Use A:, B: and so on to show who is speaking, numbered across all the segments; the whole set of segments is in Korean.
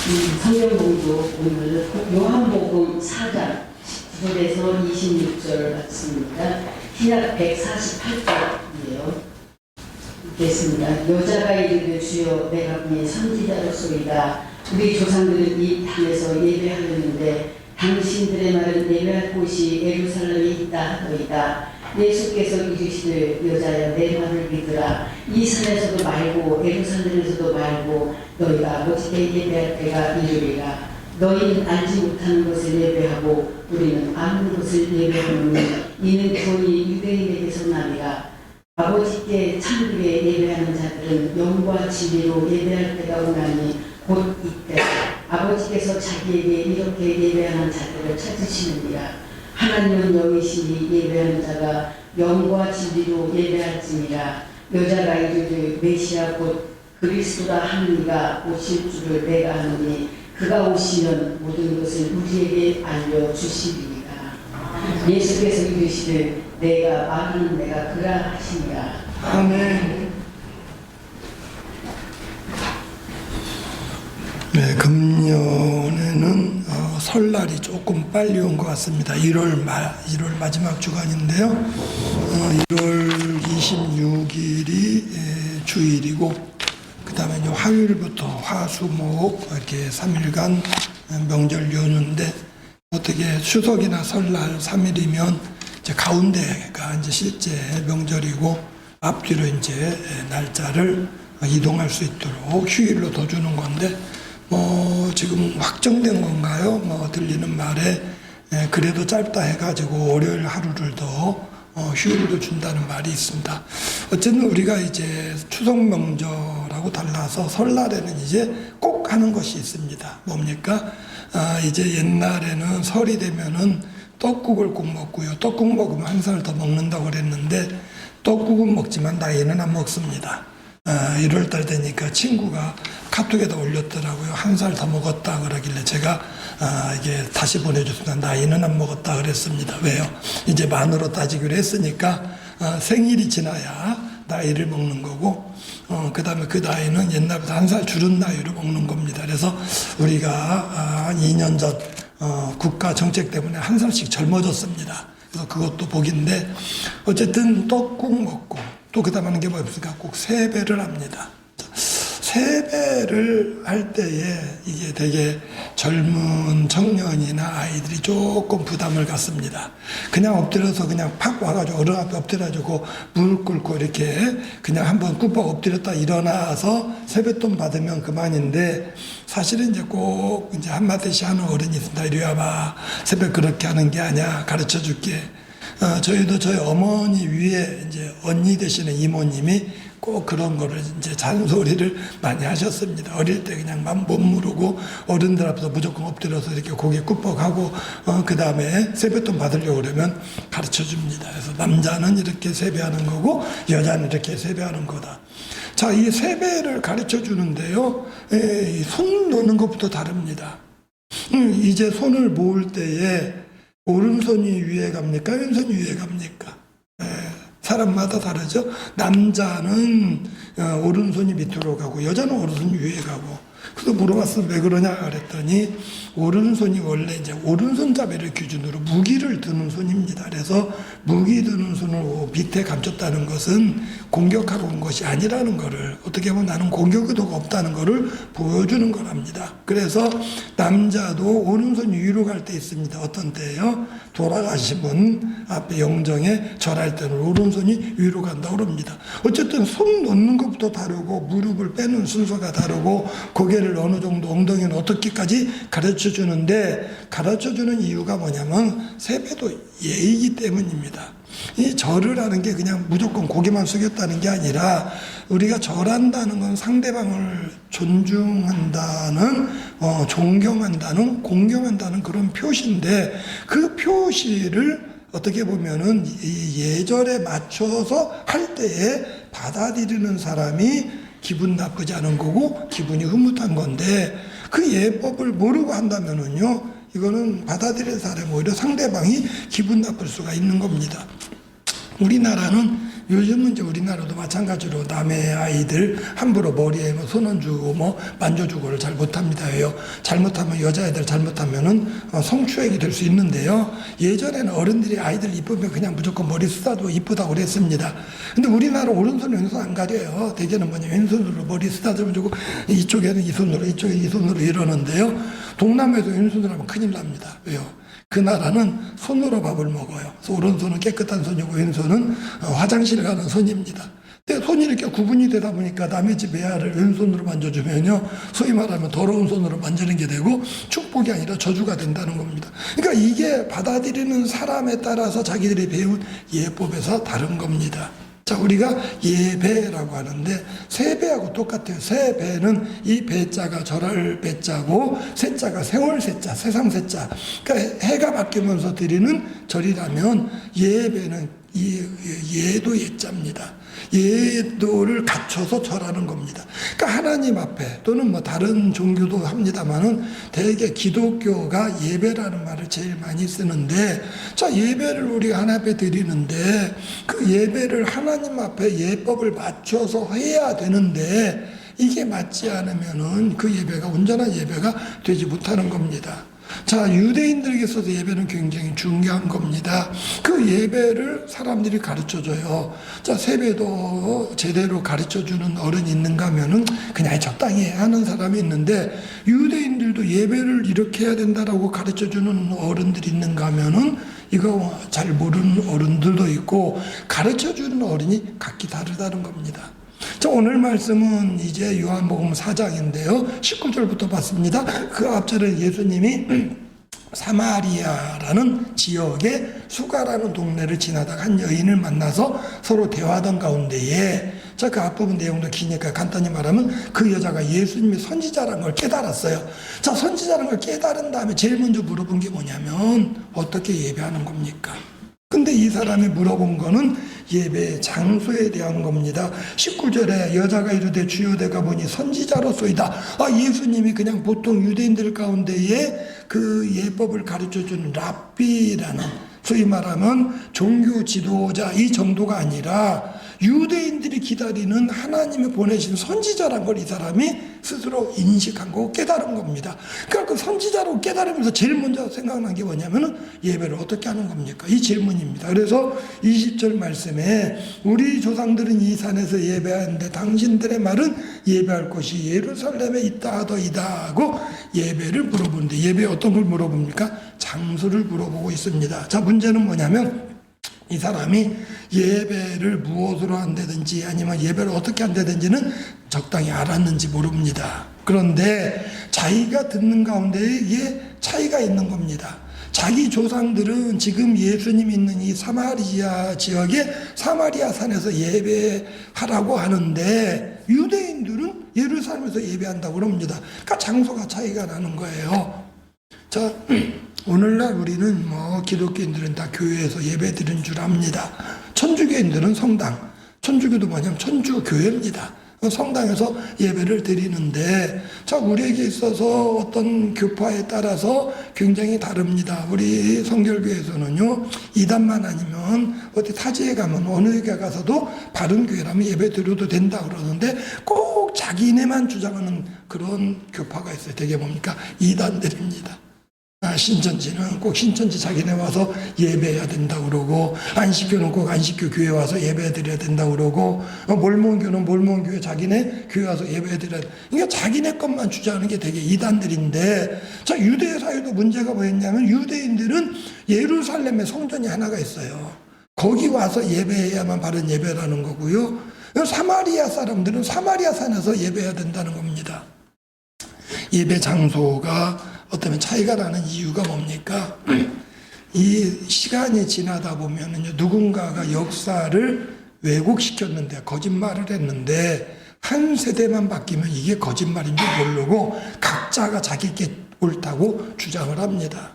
A: 성경 공부 오늘 요한복음 4장 19절에서 26절 맞습니다. 신약 148쪽이에요. 읽겠습니다. 여자가 이르되 주여 내가 분이 선지자로소이다. 우리 조상들은 이 땅에서 예배하였는데 당신들의 말은 예배할 곳이 예루살렘에 있다 하더이다. 예수께서 이르시되 여자여 내 말을 믿으라. 이 산에서도 말고 예루살렘에서도 말고 너희가 아버지께 예배할 때가 이르리라. 너희는 알지 못하는 것을 예배하고 우리는 아는 것을 예배하노니 이는 돈이 유대인에게서 나니라. 아버지께 참되게 예배하는 자들은 영과 진리로 예배할 때가 오나니 곧 이때 아버지께서 자기에게 이렇게 예배하는 자들을 찾으시느니라. 하나님은 영이시니 예배하는 자가 영과 진리로 예배할지니라. 여자가 이르되 메시아 곧 그리스도라 하는 이가 오실 줄을 내가 아노니 그가 오시면 모든 것을 우리에게 알려주시리라. 예수께서 이르시되 내가 말하는 내가 그라 하시니라.
B: 아멘. 네, 금년에는 설날이 조금 빨리 온 것 같습니다. 1월 마지막 주간인데요. 1월 26일이 주일이고, 그 다음에 화요일부터 화수목 이렇게 3일간 명절 연휴인데, 어떻게 추석이나 설날 3일이면 이제 가운데가 이제 실제 명절이고, 앞뒤로 이제 날짜를 이동할 수 있도록 휴일로 더 주는 건데, 지금 확정된 건가요? 들리는 말에 그래도 짧다 해가지고 월요일 하루를 더 휴일도 준다는 말이 있습니다. 어쨌든 우리가 이제 추석 명절하고 달라서 설날에는 이제 꼭 하는 것이 있습니다. 뭡니까? 이제 옛날에는 설이 되면은 떡국을 꼭 먹고요. 떡국 먹으면 한 살 더 먹는다고 그랬는데 떡국은 먹지만 나이는 안 먹습니다. 1월달 되니까 친구가 카톡에다 올렸더라고요. 한 살 더 먹었다 그러길래 제가 이게 다시 보내줬습니다. 나이는 안 먹었다 그랬습니다. 왜요? 이제 만으로 따지기로 했으니까 생일이 지나야 나이를 먹는 거고, 그 다음에 그 나이는 옛날보다 한 살 줄은 나이로 먹는 겁니다. 그래서 우리가 한 2년 전 국가 정책 때문에 한 살씩 젊어졌습니다. 그래서 그것도 복인데, 어쨌든 떡국 먹고 또 그 다음 하는 게 뭐였습니까? 꼭 세배를 합니다. 세배를 할 때에 이게 되게 젊은 청년이나 아이들이 조금 부담을 갖습니다. 그냥 엎드려서 그냥 팍 와가지고 어른 앞에 엎드려가지고 무릎 꿇고 이렇게 그냥 한번 꾹뻑 엎드렸다 일어나서 세뱃돈 받으면 그만인데, 사실은 이제 꼭 이제 한마디씩 하는 어른이 있습니다. 이리 와봐. 세배 그렇게 하는 게 아니야. 가르쳐 줄게. 저희도 저희 어머니 위에 이제 언니 되시는 이모님이 꼭 그런 거를 이제 잔소리를 많이 하셨습니다. 어릴 때 그냥 못 무르고 어른들 앞에서 무조건 엎드려서 이렇게 고개 꾹뻑하고, 그 다음에 세뱃돈 받으려고 그러면 가르쳐 줍니다. 그래서 남자는 이렇게 세배하는 거고 여자는 이렇게 세배하는 거다. 자, 이 세배를 가르쳐 주는데요. 손 놓는 것부터 다릅니다. 이제 손을 모을 때에 오른손이 위에 갑니까? 왼손이 위에 갑니까? 사람마다 다르죠. 남자는 오른손이 밑으로 가고 여자는 오른손이 위에 가고. 그래서 물어봤어요. 왜 그러냐 그랬더니 오른손이 원래 이제 오른손잡이를 기준으로 무기를 드는 손입니다. 그래서 무기 드는 손을 밑에 감췄다는 것은 공격하러 온 것이 아니라는 것을, 어떻게 보면 나는 공격 의도가 없다는 것을 보여주는 거랍니다. 그래서 남자도 오른손이 위로 갈 때 있습니다. 어떤 때예요? 돌아가신 분 앞에 영정에 절할 때는 오른손이 위로 간다고 그럽니다. 어쨌든 손 놓는 것부터 다르고 무릎을 빼는 순서가 다르고 고개를 어느 정도 엉덩이는 어떻게까지 가르쳐 주는데, 가르쳐 주는 이유가 뭐냐면 세배도 예의이기 때문입니다. 이 절을 하는 게 그냥 무조건 고개만 숙였다는 게 아니라 우리가 절한다는 건 상대방을 존중한다는, 존경한다는, 공경한다는 그런 표시인데, 그 표시를 어떻게 보면은 이 예절에 맞춰서 할 때에 받아들이는 사람이 기분 나쁘지 않은 거고 기분이 흐뭇한 건데, 그 예법을 모르고 한다면은요, 이거는 받아들이는 사람이 오히려 상대방이 기분 나쁠 수가 있는 겁니다. 우리나라는 요즘은 이제 우리나라도 마찬가지로 남의 아이들 함부로 머리에 뭐 손 얹주고 뭐 만져주고를 잘 못합니다. 왜요? 잘못하면 여자애들 잘못하면은 성추행이 될 수 있는데요. 예전에는 어른들이 아이들 이쁘면 그냥 무조건 머리 쓰다도 이쁘다고 그랬습니다. 근데 우리나라 오른손 왼손 안 가려요. 대개는 뭐냐 왼손으로 머리 쓰다듬어 주고 이쪽에는 이 손으로 이쪽에 이 손으로 이러는데요. 동남아에서 왼손으로 하면 큰일 납니다. 왜요? 그 나라는 손으로 밥을 먹어요. 그래서 오른손은 깨끗한 손이고 왼손은 화장실 가는 손입니다. 근데 손이 이렇게 구분이 되다 보니까 남의 집 애아를 왼손으로 만져주면요, 소위 말하면 더러운 손으로 만지는 게 되고 축복이 아니라 저주가 된다는 겁니다. 그러니까 이게 받아들이는 사람에 따라서 자기들이 배운 예법에서 다른 겁니다. 자, 우리가 예배라고 하는데 세배하고 똑같아요. 세배는 이 배자가 절할 배자고 세자가 세월 세자, 세상 세자. 그러니까 해가 바뀌면서 드리는 절이라면 예배는 예도 예자입니다. 예도를 갖춰서 절하는 겁니다. 그러니까 하나님 앞에 또는 뭐 다른 종교도 합니다만은 대개 기독교가 예배라는 말을 제일 많이 쓰는데, 자, 예배를 우리가 하나님 앞에 드리는데 그 예배를 하나님 앞에 예법을 맞춰서 해야 되는데 이게 맞지 않으면은 그 예배가 온전한 예배가 되지 못하는 겁니다. 자, 유대인들에게 있어서 예배는 굉장히 중요한 겁니다. 그 예배를 사람들이 가르쳐줘요. 자, 세배도 제대로 가르쳐주는 어른이 있는가 하면은 그냥 적당히 하는 사람이 있는데, 유대인들도 예배를 이렇게 해야 된다라고 가르쳐주는 어른들이 있는가 하면은 이거 잘 모르는 어른들도 있고 가르쳐주는 어른이 각기 다르다는 겁니다. 자, 오늘 말씀은 이제 요한복음 4장인데요. 19절부터 봤습니다. 그 앞절에 예수님이 사마리아라는 지역의 수가라는 동네를 지나다가 한 여인을 만나서 서로 대화하던 가운데에, 자, 그 앞부분 내용도 기니까 간단히 말하면 그 여자가 예수님이 선지자라는 걸 깨달았어요. 자, 선지자라는 걸 깨달은 다음에 제일 먼저 물어본 게 뭐냐면 어떻게 예배하는 겁니까? 근데 이 사람이 물어본 거는 예배 장소에 대한 겁니다. 19절에 여자가 이르되 주여 내가 보니 선지자로소이다. 예수님이 그냥 보통 유대인들 가운데에 그 예법을 가르쳐주는 랍비라는, 소위 말하면 종교 지도자 이 정도가 아니라 유대인들이 기다리는 하나님이 보내신 선지자란 걸 이 사람이 스스로 인식한 거고 깨달은 겁니다. 그러니까 그 선지자로 깨달으면서 제일 먼저 생각난 게 뭐냐면은 예배를 어떻게 하는 겁니까? 이 질문입니다. 그래서 20절 말씀에 우리 조상들은 이 산에서 예배하는데 당신들의 말은 예배할 곳이 예루살렘에 있다 하더이다 하고 예배를 물어보는데, 예배 어떤 걸 물어봅니까? 장소를 물어보고 있습니다. 자, 문제는 뭐냐면 이 사람이 예배를 무엇으로 한다든지 아니면 예배를 어떻게 한다든지는 적당히 알았는지 모릅니다. 그런데 자기가 듣는 가운데에 이게 차이가 있는 겁니다. 자기 조상들은 지금 예수님이 있는 이 사마리아 지역의 사마리아 산에서 예배하라고 하는데 유대인들은 예루살렘에서 예배한다고 그럽니다. 그러니까 장소가 차이가 나는 거예요. 자, 오늘날 우리는 뭐 기독교인들은 다 교회에서 예배 드리는 줄 압니다. 천주교인들은 성당, 천주교도 뭐냐면 천주교회입니다. 성당에서 예배를 드리는데, 자, 우리에게 있어서 어떤 교파에 따라서 굉장히 다릅니다. 우리 성결교회에서는요, 이단만 아니면 어디 타지에 가면 어느 교회 가서도 바른 교회라면 예배 드려도 된다 그러는데 꼭 자기네만 주장하는 그런 교파가 있어요. 되게 뭡니까? 이단들입니다. 신천지는 꼭 신천지 자기네 와서 예배해야 된다고 그러고, 안식교는 꼭 안식교 교회 와서 예배 드려야 된다고 그러고, 몰몬교는 몰몬교회 자기네 교회 와서 예배 드려야 된다. 그러니까 자기네 것만 주장하는 게 되게 이단들인데, 자, 유대 사회도 문제가 뭐였냐면 유대인들은 예루살렘에 성전이 하나가 있어요. 거기 와서 예배해야만 바른 예배라는 거고요. 사마리아 사람들은 사마리아 산에서 예배해야 된다는 겁니다. 예배 장소가 어쩌면 차이가 나는 이유가 뭡니까? 이 시간이 지나다 보면은요, 누군가가 역사를 왜곡시켰는데, 거짓말을 했는데, 한 세대만 바뀌면 이게 거짓말인 줄 모르고 각자가 자기께 옳다고 주장을 합니다.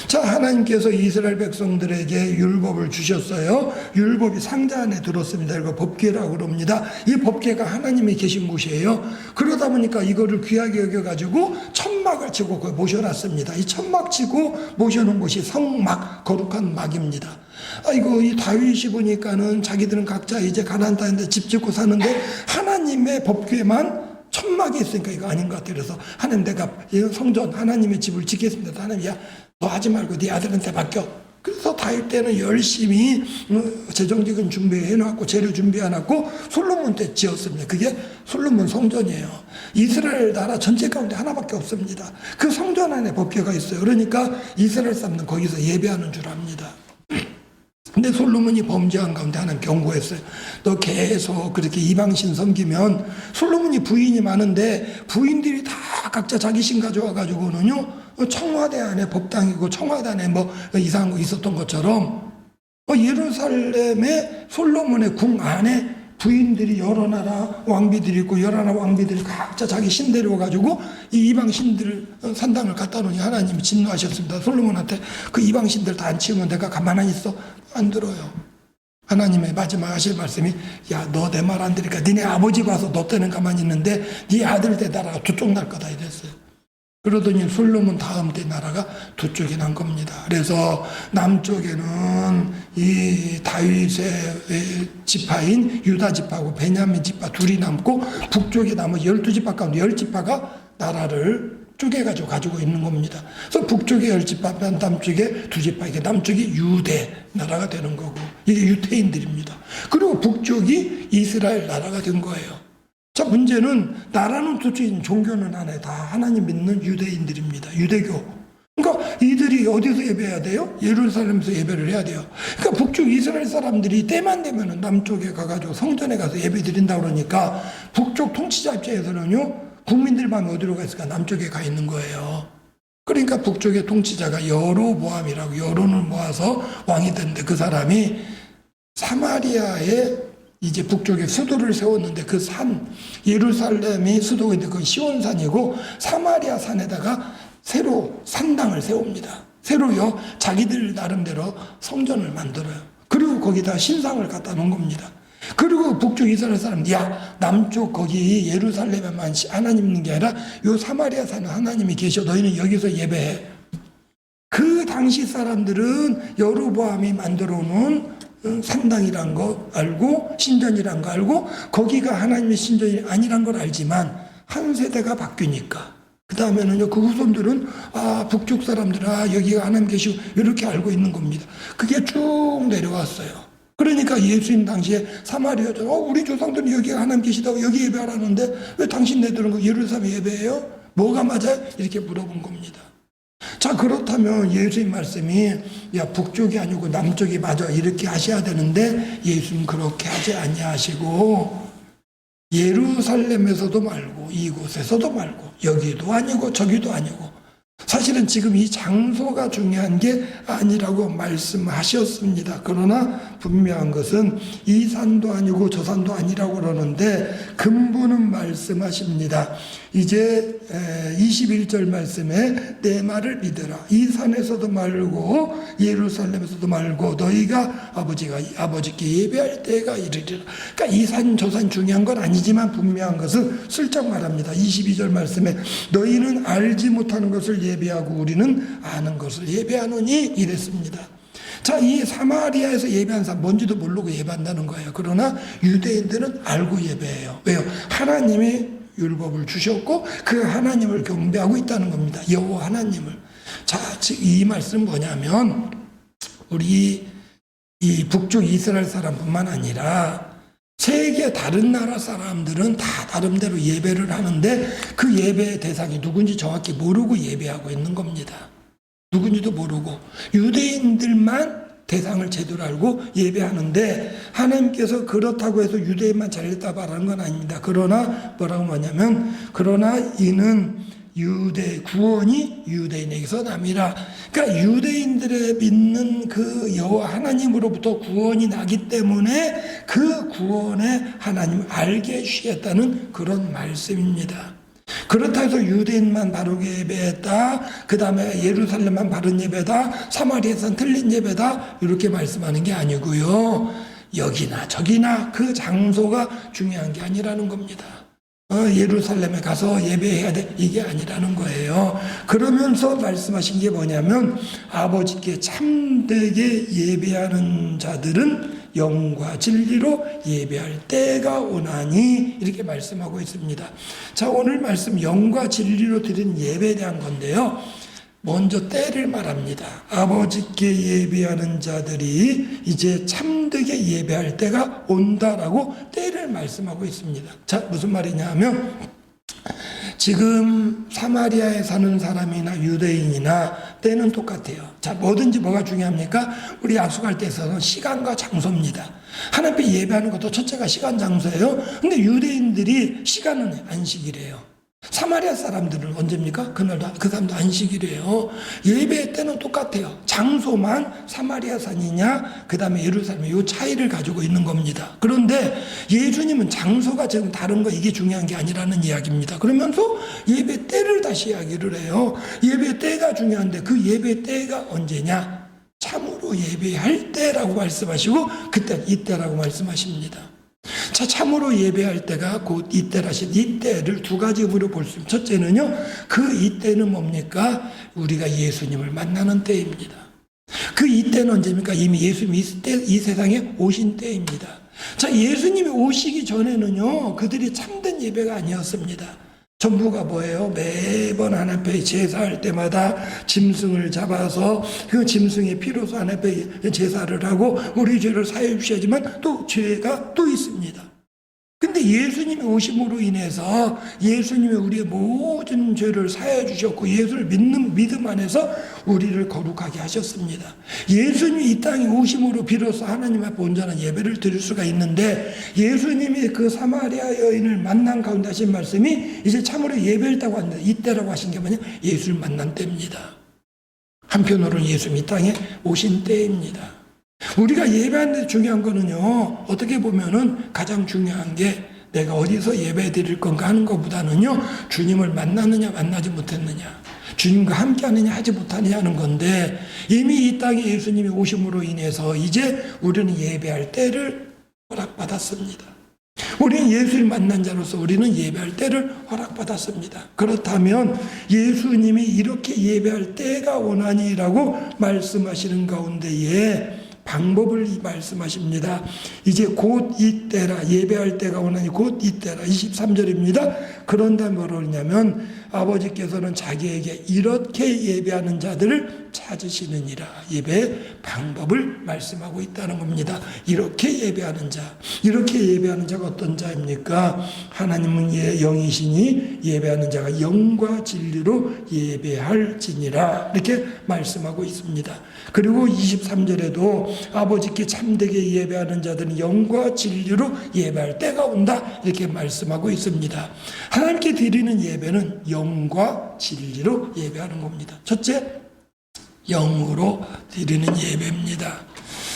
B: 자, 하나님께서 이스라엘 백성들에게 율법을 주셨어요. 율법이 상자 안에 들었습니다. 이거 법궤라고 그럽니다. 이 법궤가 하나님이 계신 곳이에요. 그러다 보니까 이거를 귀하게 여겨가지고 1000만 천막을 치고 거기 모셔놨습니다. 이 천막 치고 모셔놓은 곳이 성막, 거룩한 막입니다. 아이고, 이 다윗이 보니까는 자기들은 각자 이제 가나안 땅인데 집 짓고 사는데 하나님의 법궤만 천막이 있으니까 이거 아닌 것 같아요. 그래서 하나님, 내가 이 성전 하나님의 집을 짓겠습니다. 하나님, 야, 너 하지 말고 네 아들한테 맡겨. 그래서 다윗 때는 열심히 재정적인 준비해놨고 재료 준비해놨고 솔로몬 때 지었습니다. 그게 솔로몬 성전이에요. 이스라엘 나라 전체 가운데 하나밖에 없습니다. 그 성전 안에 법궤가 있어요. 그러니까 이스라엘 사람들은 거기서 예배하는 줄 압니다. 근데 솔로몬이 범죄한 가운데 하나님 경고했어요. 너 계속 그렇게 이방신 섬기면, 솔로몬이 부인이 많은데 부인들이 다 각자 자기 신 가져와가지고는요, 청와대 안에 법당이고 청와대 안에 뭐 이상한 거 있었던 것처럼 예루살렘의 솔로몬의 궁 안에 부인들이 여러 나라 왕비들이 있고 여러 나라 왕비들이 각자 자기 신 데려와가지고 이 이방 신들 산당을 갖다 놓으니 하나님이 진노하셨습니다. 솔로몬한테 그 이방 신들 다 안 치우면 내가 가만히 있어? 안 들어요. 하나님의 마지막 하실 말씀이, 야, 너 내 말 안 들으니까 니네 아버지 봐서 너 때는 가만히 있는데 네 아들 때 나라가 두 쪽 날 거다 이랬어요. 그러더니 솔로몬 다음 때 나라가 두 쪽이 난 겁니다. 그래서 남쪽에는 이 다윗의 지파인 유다 지파하고 베냐민 지파 둘이 남고, 북쪽에 남은 12지파 가운데 10지파가 나라를 쪼개가지고 가지고 있는 겁니다. 그래서 북쪽에 10지파, 남쪽에 2지파, 이게 남쪽이 유대 나라가 되는 거고, 이게 유태인들입니다. 그리고 북쪽이 이스라엘 나라가 된 거예요. 자, 문제는 나라는 두 쪽인 종교는 하나에 다 하나님 믿는 유대인들입니다. 유대교. 그러니까 이들이 어디서 예배해야 돼요? 예루살렘에서 예배를 해야 돼요. 그러니까 북쪽 이스라엘 사람들이 때만 되면 남쪽에 가가지고 성전에 가서 예배 드린다 그러니까 북쪽 통치자 입장에서는요, 국민들 마음이 어디로 가 있을까? 남쪽에 가 있는 거예요. 그러니까 북쪽의 통치자가 여로보암이라고 여론을 모아서 왕이 됐는데, 그 사람이 사마리아에 이제 북쪽에 수도를 세웠는데, 그 산, 예루살렘이 수도인데 그건 시온산이고 사마리아 산에다가 새로 산당을 세웁니다. 새로요, 자기들 나름대로 성전을 만들어요. 그리고 거기다 신상을 갖다 놓은 겁니다. 그리고 북쪽 이스라엘 사람들, 야, 남쪽 거기 예루살렘에만 하나님 있는 게 아니라 요 사마리아 산에 하나님이 계셔. 너희는 여기서 예배해. 그 당시 사람들은 여로보암이 만들어 놓은 산당이란 거 알고, 신전이란 거 알고, 거기가 하나님의 신전이 아니란 걸 알지만 한 세대가 바뀌니까 그 다음에는요, 그 후손들은 북쪽 사람들은 여기가 하나님 계시고 이렇게 알고 있는 겁니다. 그게 쭉 내려왔어요. 그러니까 예수님 당시에 사마리아전, 우리 조상들은 여기가 하나님 계시다고 여기 예배하라는데 왜 당신네들은 그 예루살렘 예배해요? 뭐가 맞아요? 이렇게 물어본 겁니다. 자, 그렇다면 예수님 말씀이, 야, 북쪽이 아니고 남쪽이 맞아, 이렇게 하셔야 되는데 예수님 그렇게 하지 아니하시고, 예루살렘에서도 말고 이곳에서도 말고 여기도 아니고 저기도 아니고, 사실은 지금 이 장소가 중요한 게 아니라고 말씀하셨습니다. 그러나 분명한 것은 이 산도 아니고 저 산도 아니라고 그러는데 근본은 말씀하십니다. 이제 21절 말씀에 내 말을 믿으라. 이 산에서도 말고 예루살렘에서도 말고 너희가 아버지께 예배할 때가 이르리라. 그러니까 이 산 저 산 중요한 건 아니지만 분명한 것은 슬쩍 말합니다. 22절 말씀에 너희는 알지 못하는 것을 예배하고 우리는 아는 것을 예배하노니 이랬습니다. 자, 이 사마리아에서 예배한 사람 뭔지도 모르고 예배한다는 거예요. 그러나 유대인들은 알고 예배해요. 왜요? 하나님이 율법을 주셨고 그 하나님을 경배하고 있다는 겁니다. 여호와 하나님을. 자, 즉 이 말씀은 뭐냐면 우리 이 북쪽 이스라엘 사람뿐만 아니라 세계 다른 나라 사람들은 다 나름대로 예배를 하는데 그 예배의 대상이 누군지 정확히 모르고 예배하고 있는 겁니다. 누군지도 모르고 유대인들만 대상을 제대로 알고 예배하는데, 하나님께서 그렇다고 해서 유대인만 잘했다 말하는 건 아닙니다. 그러나 뭐라고 하냐면, 그러나 이는 구원이 유대인에게서 남이라. 그러니까 유대인들의 믿는 그 여호와 하나님으로부터 구원이 나기 때문에 그 구원의 하나님을 알게 해주시겠다는 그런 말씀입니다. 그렇다 해서 유대인만 바르게 예배했다, 그 다음에 예루살렘만 바른 예배다, 사마리아에서는 틀린 예배다, 이렇게 말씀하는 게 아니고요, 여기나 저기나 그 장소가 중요한 게 아니라는 겁니다. 예루살렘에 가서 예배해야 돼, 이게 아니라는 거예요. 그러면서 말씀하신 게 뭐냐면 아버지께 참되게 예배하는 자들은 영과 진리로 예배할 때가 오나니, 이렇게 말씀하고 있습니다. 자, 오늘 말씀 영과 진리로 드린 예배에 대한 건데요, 먼저 때를 말합니다. 아버지께 예배하는 자들이 이제 참되게 예배할 때가 온다라고 때를 말씀하고 있습니다. 자, 무슨 말이냐 하면 지금 사마리아에 사는 사람이나 유대인이나 때는 똑같아요. 자, 뭐든지 뭐가 중요합니까? 우리 약속할 때 있어서는 시간과 장소입니다. 하나님 앞에 예배하는 것도 첫째가 시간, 장소예요. 근데 유대인들이 시간은 안식이래요. 사마리아 사람들은 언제입니까? 그날도 그 사람도 안식이래요. 예배 때는 똑같아요. 장소만 사마리아 산이냐 그 다음에 예루살렘, 이 차이를 가지고 있는 겁니다. 그런데 예수님은 장소가 지금 다른 거, 이게 중요한 게 아니라는 이야기입니다. 그러면서 예배 때를 다시 이야기를 해요. 예배 때가 중요한데 그 예배 때가 언제냐? 참으로 예배할 때라고 말씀하시고 그때 이때라고 말씀하십니다. 자, 참으로 예배할 때가 곧 이때라신 이때를 두 가지 의미로 볼 수 있습니다. 첫째는요, 그 이때는 뭡니까? 우리가 예수님을 만나는 때입니다. 그 이때는 언제입니까? 이미 예수님이 이 세상에 오신 때입니다. 자, 예수님이 오시기 전에는요, 그들이 참된 예배가 아니었습니다. 전부가 뭐예요? 매번 하나님 앞에 제사할 때마다 짐승을 잡아서 그 짐승의 피로서 하나님 앞에 제사를 하고 우리 죄를 사해 주셔야지만 또 죄가 또 있습니다. 근데 예수님이 오심으로 인해서 예수님이 우리의 모든 죄를 사해 주셨고 예수를 믿는 믿음 안에서 우리를 거룩하게 하셨습니다. 예수님이 이 땅에 오심으로 비로소 하나님 앞에 온전한 예배를 드릴 수가 있는데, 예수님이 그 사마리아 여인을 만난 가운데 하신 말씀이 이제 참으로 예배했다고 하는데, 이때라고 하신 게 뭐냐? 예수를 만난 때입니다. 한편으로는 예수님이 이 땅에 오신 때입니다. 우리가 예배하는 데 중요한 거는요, 어떻게 보면은 가장 중요한 게 내가 어디서 예배 드릴 건가 하는 것보다는요, 주님을 만났느냐 만나지 못했느냐, 주님과 함께 하느냐 하지 못하느냐 하는 건데, 이미 이 땅에 예수님이 오심으로 인해서 이제 우리는 예배할 때를 허락받았습니다. 우리는 예수를 만난 자로서 우리는 예배할 때를 허락받았습니다. 그렇다면 예수님이 이렇게 예배할 때가 오나니라고 말씀하시는 가운데에 방법을 말씀하십니다. 이제 곧 이때라, 예배할 때가 오나니 곧 이때라. 23절입니다. 그런다 뭐냐면 아버지께서는 자기에게 이렇게 예배하는 자들을 찾으시느니라. 예배의 방법을 말씀하고 있다는 겁니다. 이렇게 예배하는 자, 이렇게 예배하는 자가 어떤 자입니까? 하나님은 영이시니 예배하는 자가 영과 진리로 예배할지니라, 이렇게 말씀하고 있습니다. 그리고 23절에도 아버지께 참되게 예배하는 자들은 영과 진리로 예배할 때가 온다, 이렇게 말씀하고 있습니다. 하나님께 드리는 예배는 영과 진리로 예배하는 겁니다. 첫째, 영으로 드리는 예배입니다.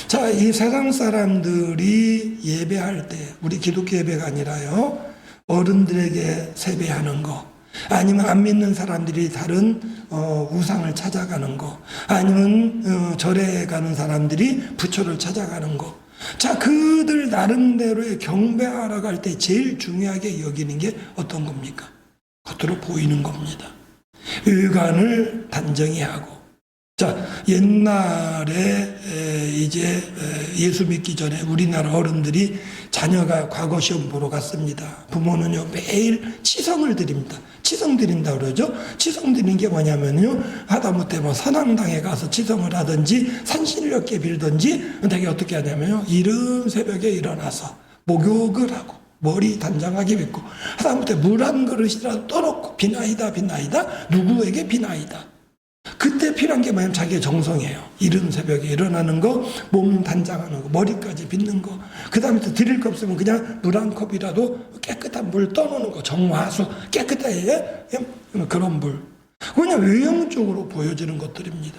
B: 자, 이 세상 사람들이 예배할 때, 우리 기독교 예배가 아니라요, 어른들에게 세배하는 거, 아니면 안 믿는 사람들이 다른 우상을 찾아가는 거, 아니면 절에 가는 사람들이 부처를 찾아가는 거. 자, 그들 나름대로의 경배하러 갈 때 제일 중요하게 여기는 게 어떤 겁니까? 겉으로 보이는 겁니다. 의관을 단정히 하고. 자, 옛날에 이제 예수 믿기 전에 우리나라 어른들이 자녀가 과거 시험 보러 갔습니다. 부모는요, 매일 치성을 드립니다. 치성 드린다 그러죠. 치성 드리는 게 뭐냐면요, 하다못해 뭐 선앙당에 가서 치성을 하든지 산신령께 빌든지, 되게 어떻게 하냐면요, 이른 새벽에 일어나서 목욕을 하고 머리 단장하게 빗고 하다못해 물 한 그릇이라도 떠놓고 비나이다 비나이다, 누구에게 비나이다. 그때 필요한 게 뭐냐면 자기의 정성이에요. 이른 새벽에 일어나는 거, 몸 단장하는 거, 머리까지 빗는 거, 그 다음에 또 드릴 거 없으면 그냥 물 한 컵이라도 깨끗한 물 떠놓는 거, 정화수, 깨끗하게 그런 물. 그냥 외형적으로 보여지는 것들입니다.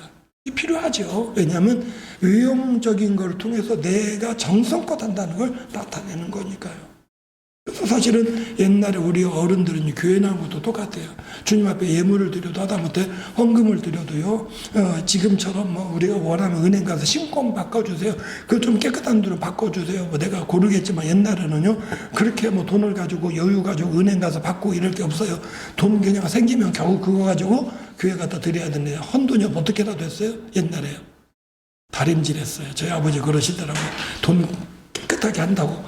B: 필요하죠. 왜냐하면 외형적인 걸 통해서 내가 정성껏 한다는 걸 나타내는 거니까요. 그래서 사실은 옛날에 우리 어른들은 교회 나온 것도 똑같아요. 주님 앞에 예물을 드려도 하다못해 헌금을 드려도요, 지금처럼 뭐 우리가 원하면 은행 가서 신권 바꿔주세요. 그거 좀 깨끗한 돈으로 바꿔주세요. 뭐 내가 고르겠지만 옛날에는요, 그렇게 뭐 돈을 가지고 여유 가지고 은행 가서 받고 이럴 게 없어요. 돈 그냥 생기면 겨우 그거 가지고 교회 갖다 드려야 되는데 헌돈이 어떻게라도 했어요? 옛날에요. 다림질했어요. 저희 아버지 그러시더라고요. 돈 깨끗하게 한다고,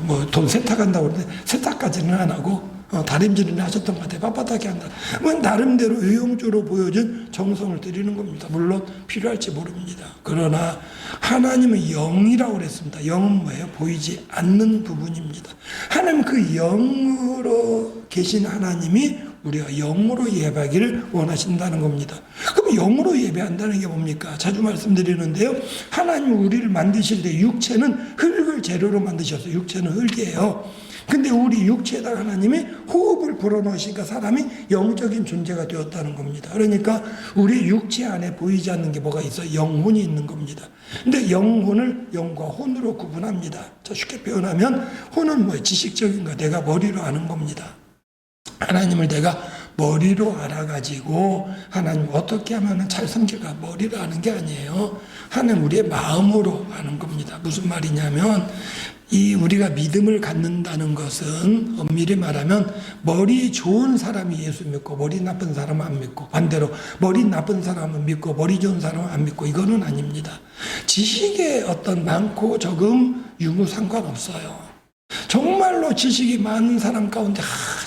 B: 뭐 돈 세탁한다고 그러는데 세탁까지는 안 하고 다림질을 하셨던 것 같아요. 빳빳하게 한다. 뭐 나름대로 유형주로 보여준 정성을 드리는 겁니다. 물론 필요할지 모릅니다. 그러나 하나님은 영이라고 그랬습니다. 영은 뭐예요? 보이지 않는 부분입니다. 하나님 그 영으로 계신 하나님이 우리가 영으로 예배하기를 원하신다는 겁니다. 그럼 영으로 예배한다는 게 뭡니까? 자주 말씀드리는데요. 하나님 우리를 만드실 때 육체는 흙을 재료로 만드셨어요. 육체는 흙이에요. 근데 우리 육체에다가 하나님이 호흡을 불어넣으시니까 사람이 영적인 존재가 되었다는 겁니다. 그러니까 우리 육체 안에 보이지 않는 게 뭐가 있어요? 영혼이 있는 겁니다. 근데 영혼을 영과 혼으로 구분합니다. 자, 쉽게 표현하면 혼은 뭐 지식적인 거, 내가 머리로 아는 겁니다. 하나님을 내가 머리로 알아가지고 하나님 어떻게 하면 잘 섬길까 머리로 아는 게 아니에요. 하나님 우리의 마음으로 아는 겁니다. 무슨 말이냐면 이 우리가 믿음을 갖는다는 것은 엄밀히 말하면 머리 좋은 사람이 예수 믿고 머리 나쁜 사람은 안 믿고, 반대로 머리 나쁜 사람은 믿고 머리 좋은 사람은 안 믿고, 이거는 아닙니다. 지식에 어떤 많고 적음 유무 상관없어요. 정말로 지식이 많은 사람 가운데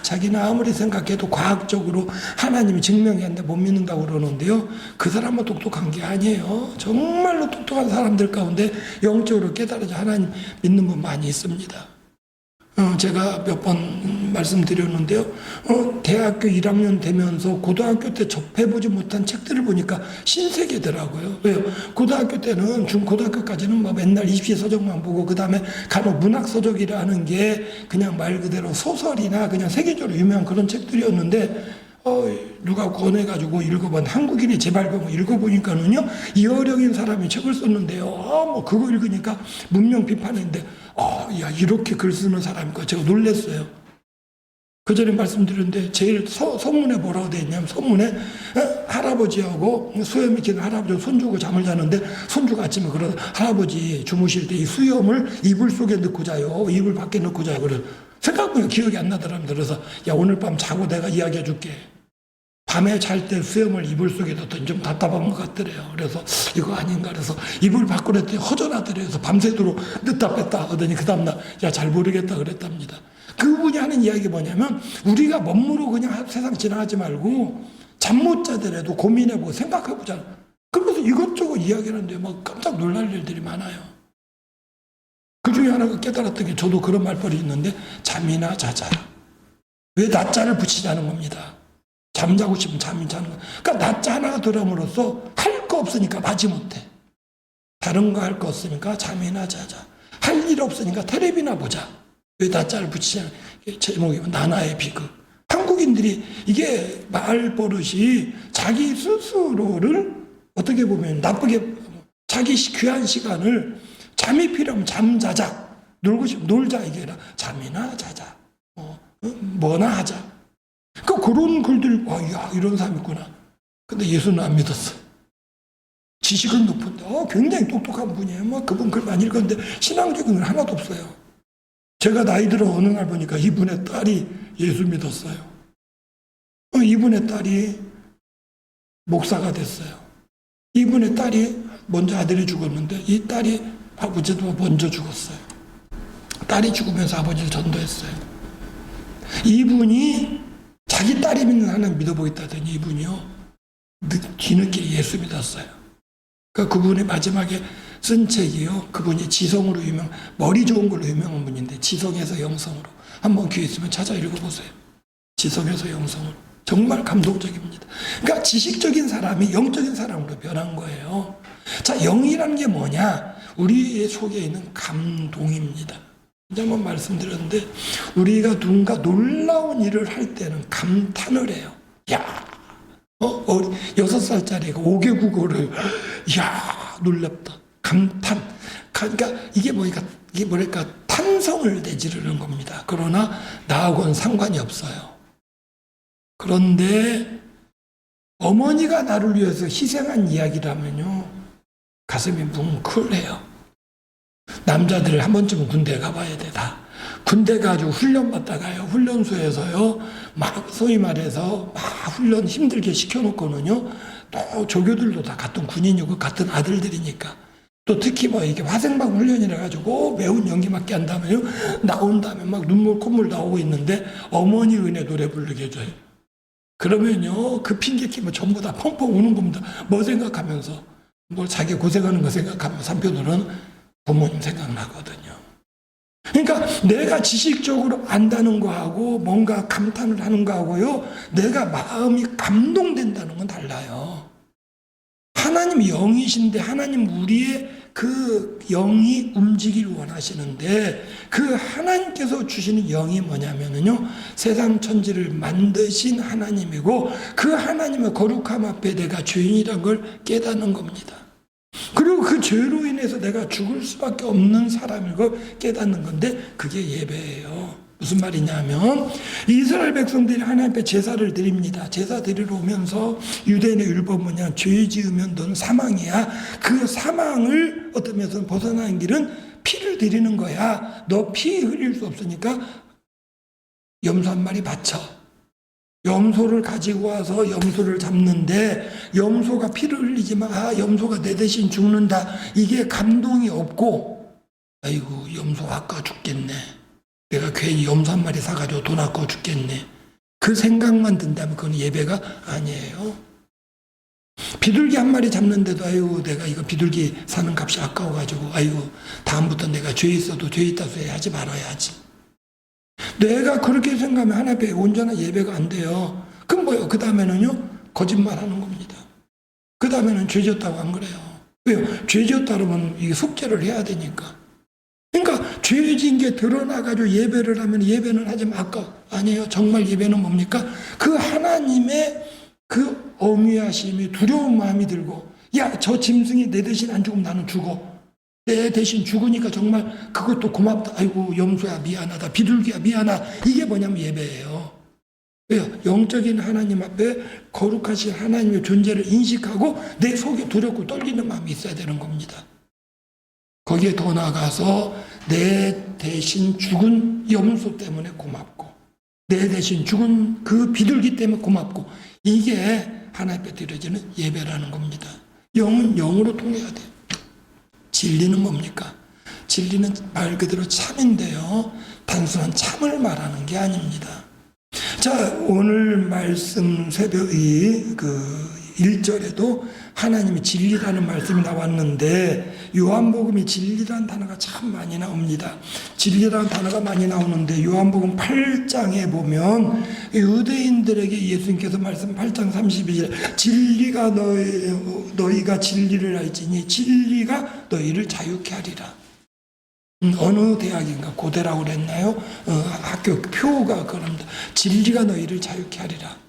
B: 자기는 아무리 생각해도 과학적으로 하나님이 증명했는데 못 믿는다고 그러는데요, 그 사람은 똑똑한 게 아니에요. 정말로 똑똑한 사람들 가운데 영적으로 깨달아서 하나님 믿는 분 많이 있습니다. 제가 몇 번 말씀드렸는데요, 대학교 1학년 되면서 고등학교 때 접해보지 못한 책들을 보니까 신세계더라고요. 왜요? 고등학교 때는, 중고등학교까지는 뭐 맨날 입시 서적만 보고, 그 다음에 간혹 문학 서적이라는 게 그냥 말 그대로 소설이나 그냥 세계적으로 유명한 그런 책들이었는데, 누가 권해가지고 읽어본 한국인의 재발견을 읽어보니까는요, 이어령인 사람이 책을 썼는데요, 뭐 그거 읽으니까 문명 비판인데, 야, 이렇게 글 쓰는 사람이니까 제가 놀랐어요. 그 전에 말씀드렸는데 제일 서문에 뭐라고 되어 있냐면, 서문에 할아버지하고 수염이 긴 할아버지하고 손주고 잠을 자는데, 손주가 아침에 그러 할아버지 주무실 때 이 수염을 이불 속에 넣고 자요, 이불 밖에 넣고 자요. 그래서 생각보다 기억이 안 나더랍니다. 그래서 야, 오늘 밤 자고 내가 이야기해 줄게. 밤에 잘 때 수염을 이불 속에 넣었더니 좀 답답한 것 같더래요. 그래서 이거 아닌가 그래서 이불 밖으로 했더니 허전하더래요. 그래서 밤새도록 넣다 뺐다 하더니 그 다음날 야, 잘 모르겠다 그랬답니다. 그분이 하는 이야기 뭐냐면, 우리가 멋모르고 그냥 세상 지나가지 말고 잠 못 자더라도 고민해보고 생각해보자. 그러면서 이것저것 이야기하는데 막 깜짝 놀랄 일들이 많아요. 그 중에 하나가 깨달았던 게, 저도 그런 말벌이 있는데, 잠이나 자자. 왜 낮자를 붙이자는 겁니다. 잠자고 싶으면 잠이 자는 거. 그러니까 낮자 하나가 들어옴으로써 할 거 없으니까 마지 못해. 다른 거 할 거 없으니까 잠이나 자자. 할 일 없으니까 텔레비나 보자. 왜 낮자를 붙이자는, 제목이 나나의 비극. 한국인들이 이게 말버릇이 자기 스스로를 어떻게 보면 나쁘게, 자기 귀한 시간을 잠이 필요하면 잠자자, 놀고 싶으면 놀자, 이게 아니라 잠이나 자자, 뭐나 하자. 그런 글들, 야, 이런 사람 있구나. 근데 예수는 안 믿었어. 지식은 높은데, 굉장히 똑똑한 분이에요. 뭐 그분 글 많이 읽었는데 신앙적인 건 하나도 없어요. 제가 나이 들어 어느 날 보니까 이분의 딸이 예수 믿었어요. 이분의 딸이 목사가 됐어요. 이분의 딸이 먼저 아들이 죽었는데, 이 딸이 아버지도 먼저 죽었어요. 딸이 죽으면서 아버지를 전도했어요. 이분이 자기 딸이 믿는 하나님 믿어보겠다더니 이분이요, 뒤늦게 예수 믿었어요. 그러니까 그분의 마지막에 쓴 책이요, 그분이 지성으로 머리 좋은 걸로 유명한 분인데, 지성에서 영성으로. 한번 기회 있으면 찾아 읽어보세요. 지성에서 영성으로. 정말 감동적입니다. 그러니까 지식적인 사람이 영적인 사람으로 변한 거예요. 자, 영이라는 게 뭐냐? 우리의 속에 있는 감동입니다. 이제 한번 말씀드렸는데, 우리가 누군가 놀라운 일을 할 때는 감탄을 해요. 야, 6살짜리가 5개 국어를, 야, 놀랍다. 감탄. 그러니까 이게 뭐랄까, 탄 찬성을 내지르는 겁니다. 그러나 나하고는 상관이 없어요. 그런데 어머니가 나를 위해서 희생한 이야기라면요, 가슴이 뭉클해요. 남자들 한 번쯤은 군대 가봐야 돼, 다. 군대 가지고 훈련 받다가요, 훈련소에서요, 막 소위 말해서 막 훈련 힘들게 시켜놓고는요, 또 조교들도 다 같은 군인이고 같은 아들들이니까, 또 특히 뭐 이게 화생방 훈련이라 가지고 매운 연기밖에 한다면요, 나온 다음에 막 눈물 콧물 나오고 있는데 어머니 은혜 노래 부르게 해줘요. 그러면요, 그 핑계 끼면 전부 다 펑펑 우는 겁니다. 뭐 생각하면서, 뭘 자기 고생하는 거 생각하면서 한편으로는 부모님 생각나거든요. 그러니까 내가 지식적으로 안다는 거하고 뭔가 감탄을 하는 거하고요, 내가 마음이 감동된다는 건 달라요. 하나님 영이신데 하나님 우리의 그 영이 움직이길 원하시는데, 그 하나님께서 주시는 영이 뭐냐면요, 세상 천지를 만드신 하나님이고 그 하나님의 거룩함 앞에 내가 죄인이란 걸 깨닫는 겁니다. 그리고 그 죄로 인해서 내가 죽을 수밖에 없는 사람인 걸 깨닫는 건데, 그게 예배예요. 무슨 말이냐면, 이스라엘 백성들이 하나님 앞에 제사를 드립니다. 제사 드리러 오면서 유대인의 율법 뭐냐, 죄 지으면 넌 사망이야. 그 사망을 어떤 면에서 벗어나는 길은 피를 드리는 거야. 너 피 흘릴 수 없으니까 염소 한 마리 바쳐. 염소를 가지고 와서 염소를 잡는데, 염소가 피를 흘리지만 염소가 내 대신 죽는다, 이게 감동이 없고, 아이고 염소 아까 죽겠네, 내가 괜히 염소 한 마리 사가지고 돈 아까워 죽겠네, 그 생각만 든다면 그건 예배가 아니에요. 비둘기 한 마리 잡는데도 아이고 내가 이거 비둘기 사는 값이 아까워가지고 아이고 다음부터 내가 죄 있어도 죄 있다 소리 하지 말아야지. 내가 그렇게 생각하면 하나님 앞에 온전한 예배가 안 돼요. 그럼 뭐예요? 그 다음에는요, 거짓말하는 겁니다. 그 다음에는 죄졌다고 안 그래요. 왜요? 죄졌다 그러면 이게 속죄를 해야 되니까. 그러니까 죄진 게 드러나가지고 예배를 하면 예배는 하지 말까? 아니에요. 정말 예배는 뭡니까? 그 하나님의 그 어미하심이 두려운 마음이 들고, 야, 저 짐승이 내 대신 안 죽으면 나는 죽어. 내 대신 죽으니까 정말 그것도 고맙다. 아이고 염소야 미안하다. 비둘기야 미안하다. 이게 뭐냐면 예배예요. 왜요? 영적인 하나님 앞에 거룩하신 하나님의 존재를 인식하고 내 속에 두렵고 떨리는 마음이 있어야 되는 겁니다. 거기에 더 나아가서 내 대신 죽은 염소 때문에 고맙고, 내 대신 죽은 그 비둘기 때문에 고맙고, 이게 하나님 앞에 드려지는 예배라는 겁니다. 영은 영으로 통해야 돼요. 진리는 뭡니까? 진리는 말 그대로 참인데요, 단순한 참을 말하는 게 아닙니다. 자, 오늘 말씀 새벽이 그 1절에도 하나님이 진리라는 말씀이 나왔는데, 요한복음이 진리라는 단어가 참 많이 나옵니다. 진리라는 단어가 많이 나오는데, 요한복음 8장에 보면 유대인들에게 예수님께서 말씀 8장 32절, 진리가 너희가 진리를 알지니 진리가 너희를 자유케 하리라. 어느 대학인가 고대라고 그랬나요? 학교 표가 그럽니다. 진리가 너희를 자유케 하리라.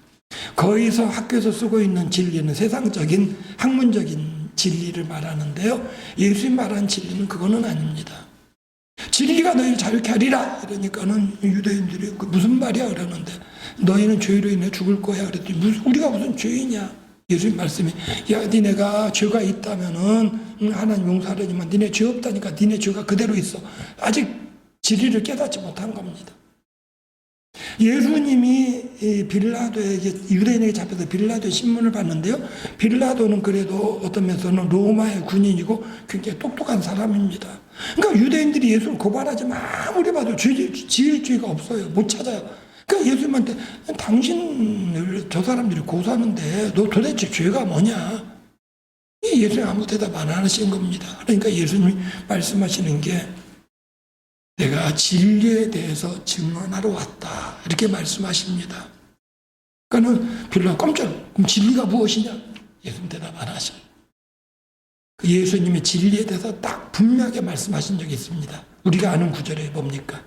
B: 거기서 학교에서 쓰고 있는 진리는 세상적인 학문적인 진리를 말하는데요, 예수님 말하는 진리는 그거는 아닙니다. 진리가 너희를 자유케 하리라 이러니까는 유대인들이 무슨 말이야 그러는데, 너희는 죄로 인해 죽을 거야 그랬더니 우리가 무슨 죄이냐. 예수님 말씀이, 야 니네가 죄가 있다면은 하나님 용서하려지만 니네 죄 없다니까 니네 죄가 그대로 있어. 아직 진리를 깨닫지 못한 겁니다. 예수님이 빌라도에게, 유대인에게 잡혀서 빌라도의 신문을 봤는데요, 빌라도는 그래도 어떤 면에서는 로마의 군인이고 굉장히 똑똑한 사람입니다. 그러니까 유대인들이 예수를 고발하지만 아무리 봐도 지을 죄가 없어요. 못 찾아요. 그러니까 예수님한테, 당신을 저 사람들이 고소하는데 너 도대체 죄가 뭐냐? 예수님 아무 대답 안 하시는 겁니다. 그러니까 예수님이 말씀하시는 게, 내가 진리에 대해서 증언하러 왔다, 이렇게 말씀하십니다. 그러니까는 빌라도 깜짝, 그럼 진리가 무엇이냐? 예수님 대답 안 하셔. 그 예수님이 진리에 대해서 딱 분명하게 말씀하신 적이 있습니다. 우리가 아는 구절에 뭡니까?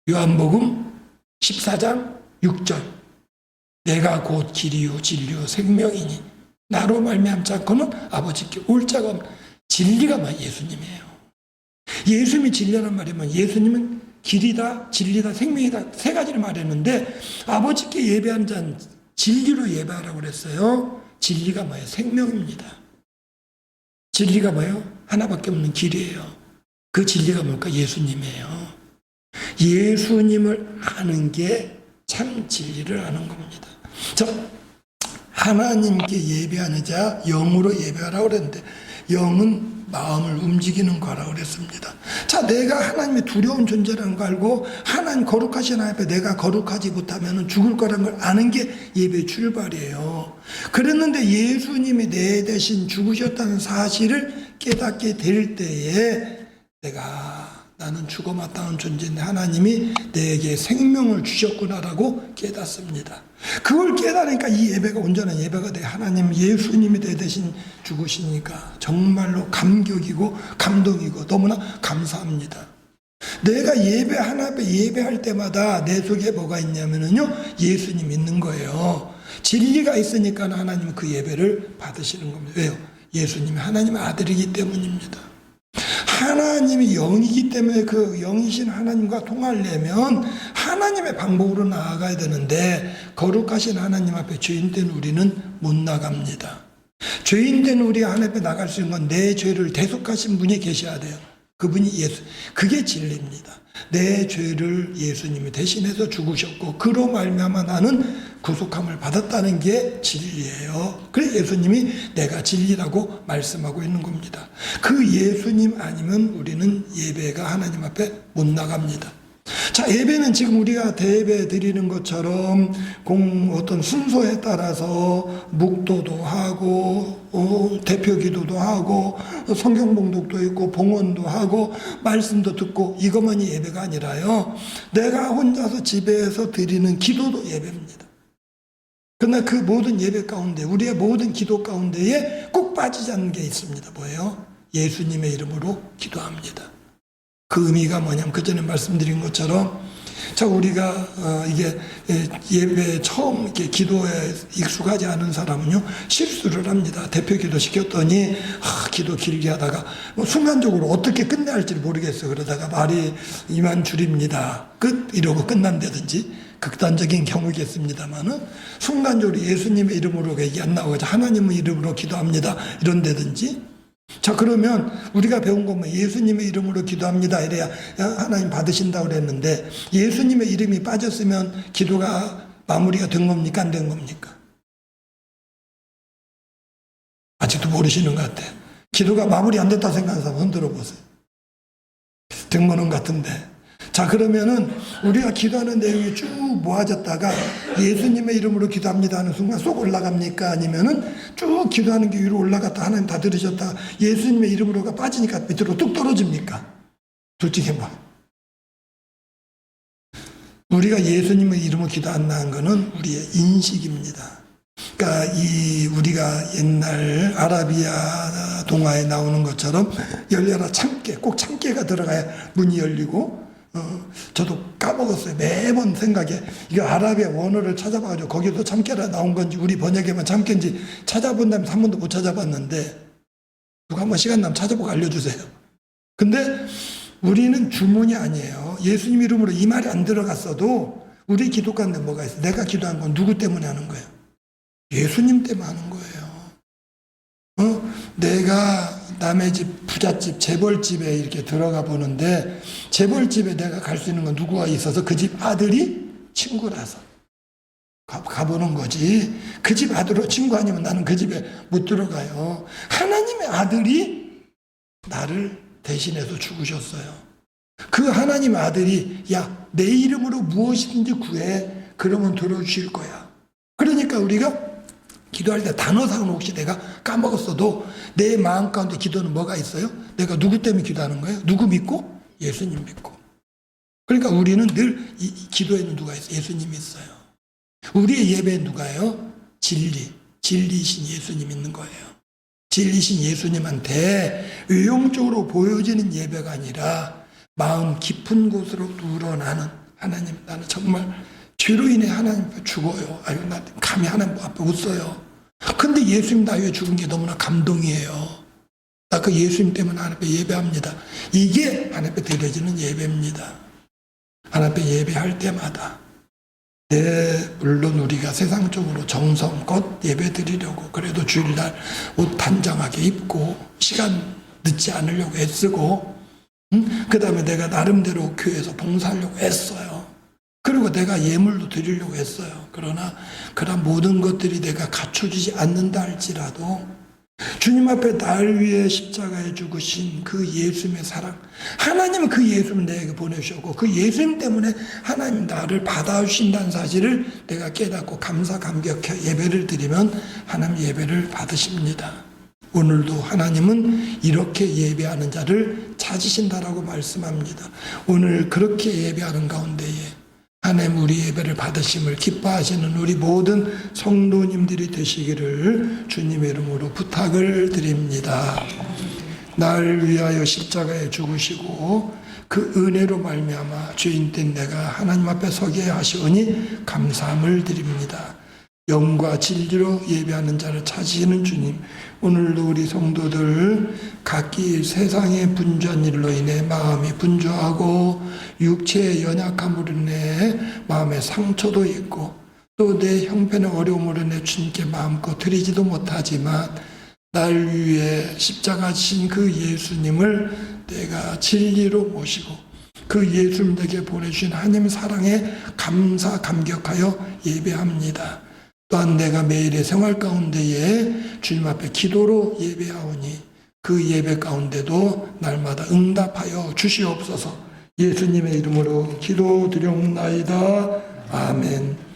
B: 요한복음 14장 6절, 내가 곧 길이요 진리요 생명이니 나로 말미암지 않고는 아버지께 올 자가 없는, 진리가 막 예수님이에요. 예수님이 진리라는 말이면 예수님은 길이다, 진리다, 생명이다 세 가지를 말했는데 아버지께 예배하는 자는 진리로 예배하라고 그랬어요. 진리가 뭐예요? 생명입니다. 진리가 뭐예요? 하나밖에 없는 길이에요. 그 진리가 뭘까? 예수님이에요. 예수님을 아는 게 참 진리를 아는 겁니다. 자, 하나님께 예배하는 자 영으로 예배하라고 그랬는데 영은 마음을 움직이는 거라고 그랬습니다. 자, 내가 하나님의 두려운 존재라는 걸 알고 하나님 거룩하신 하나님 앞에 내가 거룩하지 못하면 죽을 거라는 걸 아는 게 예배의 출발이에요. 그랬는데 예수님이 내 대신 죽으셨다는 사실을 깨닫게 될 때에 나는 죽어 마땅한 존재인데 하나님이 내게 생명을 주셨구나라고 깨닫습니다. 그걸 깨달으니까 이 예배가 온전한 예배가 돼. 하나님 예수님이 내 대신 죽으시니까 정말로 감격이고 감동이고 너무나 감사합니다. 내가 예배 하나 앞에 예배할 때마다 내 속에 뭐가 있냐면요 예수님 있는 거예요. 진리가 있으니까 하나님은 그 예배를 받으시는 겁니다. 왜요? 예수님이 하나님의 아들이기 때문입니다. 하나님이 영이기 때문에 그 영이신 하나님과 통하려면 하나님의 방법으로 나아가야 되는데 거룩하신 하나님 앞에 죄인된 우리는 못 나갑니다. 죄인된 우리 하나님 앞에 나갈 수 있는 건 내 죄를 대속하신 분이 계셔야 돼요. 그분이 예수. 그게 진리입니다. 내 죄를 예수님이 대신해서 죽으셨고 그로 말미암아 나는 구속함을 받았다는 게 진리예요. 그래서 예수님이 내가 진리라고 말씀하고 있는 겁니다. 그 예수님 아니면 우리는 예배가 하나님 앞에 못 나갑니다. 자, 예배는 지금 우리가 대예배 드리는 것처럼 어떤 순서에 따라서 묵도도 하고 대표 기도도 하고 성경 봉독도 있고 봉헌도 하고 말씀도 듣고 이것만이 예배가 아니라요. 내가 혼자서 집에서 드리는 기도도 예배입니다. 그러나 그 모든 예배 가운데 우리의 모든 기도 가운데에 꼭 빠지지 않는 게 있습니다. 뭐예요? 예수님의 이름으로 기도합니다. 그 의미가 뭐냐면 그 전에 말씀드린 것처럼 자 우리가 이게 예배 처음 이렇게 기도에 익숙하지 않은 사람은요 실수를 합니다. 대표 기도 시켰더니 기도 길게 하다가 순간적으로 어떻게 끝내야 할지를 모르겠어요. 그러다가 말이 이만 줄입니다. 끝 이러고 끝난다든지 극단적인 경우겠습니다만은 순간적으로 예수님의 이름으로 얘기 안 나오고 하나님의 이름으로 기도합니다 이런다든지 자 그러면 우리가 배운 것만 예수님의 이름으로 기도합니다 이래야 하나님 받으신다고 그랬는데 예수님의 이름이 빠졌으면 기도가 마무리가 된 겁니까 안 된 겁니까? 아직도 모르시는 것 같아요. 기도가 마무리 안 됐다 생각하는 사람 흔들어 보세요. 된 거는 같은데 자 그러면은 우리가 기도하는 내용이 쭉 모아졌다가 예수님의 이름으로 기도합니다 하는 순간 쏙 올라갑니까? 아니면은 쭉 기도하는 게 위로 올라갔다 하나님 다 들으셨다 예수님의 이름으로가 빠지니까 밑으로 뚝 떨어집니까? 둘 중에 뭐? 우리가 예수님의 이름으로 기도한다는 것은 우리의 인식입니다. 그러니까 우리가 옛날 아라비아 동화에 나오는 것처럼 열려라 참깨 꼭 참깨가 들어가야 문이 열리고 저도 까먹었어요. 매번 생각에 이거 아랍의 원어를 찾아봐가지고 거기도 참깨라 나온 건지 우리 번역에만 참깨인지 찾아본다면 한 번도 못 찾아봤는데 누가 한번 시간 나면 찾아보고 알려주세요. 근데 우리는 주문이 아니에요. 예수님 이름으로 이 말이 안 들어갔어도 우리 기도 가운데 뭐가 있어요? 내가 기도한 건 누구 때문에 하는 거예요? 예수님 때문에 하는 거예요. 내가 남의 집, 부잣집, 재벌집에 이렇게 들어가 보는데 재벌집에 내가 갈 수 있는 건 누구가 있어서 그 집 아들이 친구라서 가보는 거지. 그 집 아들로 친구 아니면 나는 그 집에 못 들어가요. 하나님의 아들이 나를 대신해서 죽으셨어요. 그 하나님의 아들이 내 이름으로 무엇이든지 구해. 그러면 들어주실 거야. 그러니까 우리가 기도할 때 단어상으로 혹시 내가 까먹었어도 내 마음 가운데 기도는 뭐가 있어요? 내가 누구 때문에 기도하는 거예요? 누구 믿고? 예수님 믿고. 그러니까 우리는 늘 이 기도에는 누가 있어요? 예수님이 있어요. 우리의 예배는 누가요? 진리이신 예수님 있는 거예요. 진리이신 예수님한테 외형적으로 보여지는 예배가 아니라 마음 깊은 곳으로 우러나는 하나님 나는 정말 죄로 인해 하나님 앞에 죽어요. 아유, 나 감히 하나님 앞에 웃어요. 근데 예수님 나 위해 죽은 게 너무나 감동이에요. 나 그 예수님 때문에 하나님 앞에 예배합니다. 이게 하나님 앞에 드려지는 예배입니다. 하나님 앞에 예배할 때마다 물론 우리가 세상적으로 정성껏 예배 드리려고 그래도 주일날 옷 단정하게 입고 시간 늦지 않으려고 애쓰고 그 다음에 내가 나름대로 교회에서 봉사하려고 애써요. 그리고 내가 예물도 드리려고 했어요. 그러나 그런 모든 것들이 내가 갖춰지지 않는다 할지라도 주님 앞에 날 위해 십자가에 죽으신 그 예수님의 사랑, 하나님은 그 예수님을 내게 보내주셨고 그 예수님 때문에 하나님 나를 받아주신다는 사실을 내가 깨닫고 감사 감격해 예배를 드리면 하나님 예배를 받으십니다. 오늘도 하나님은 이렇게 예배하는 자를 찾으신다라고 말씀합니다. 오늘 그렇게 예배하는 가운데에 하나님 우리 예배를 받으심을 기뻐하시는 우리 모든 성도님들이 되시기를 주님의 이름으로 부탁을 드립니다. 날 위하여 십자가에 죽으시고 그 은혜로 말미암아 죄인된 내가 하나님 앞에 서게 하시오니 감사함을 드립니다. 영과 진리로 예배하는 자를 찾으시는 주님, 오늘도 우리 성도들 각기 세상의 분주한 일로 인해 마음이 분주하고 육체의 연약함으로 인해 마음의 상처도 있고 또 내 형편의 어려움으로 인해 주님께 마음껏 드리지도 못하지만 날 위해 십자가 지신 그 예수님을 내가 진리로 모시고 그 예수님 내게 보내주신 하나님의 사랑에 감사 감격하여 예배합니다. 또한 내가 매일의 생활 가운데에 주님 앞에 기도로 예배하오니 그 예배 가운데도 날마다 응답하여 주시옵소서. 예수님의 이름으로 기도드리옵나이다. 아멘.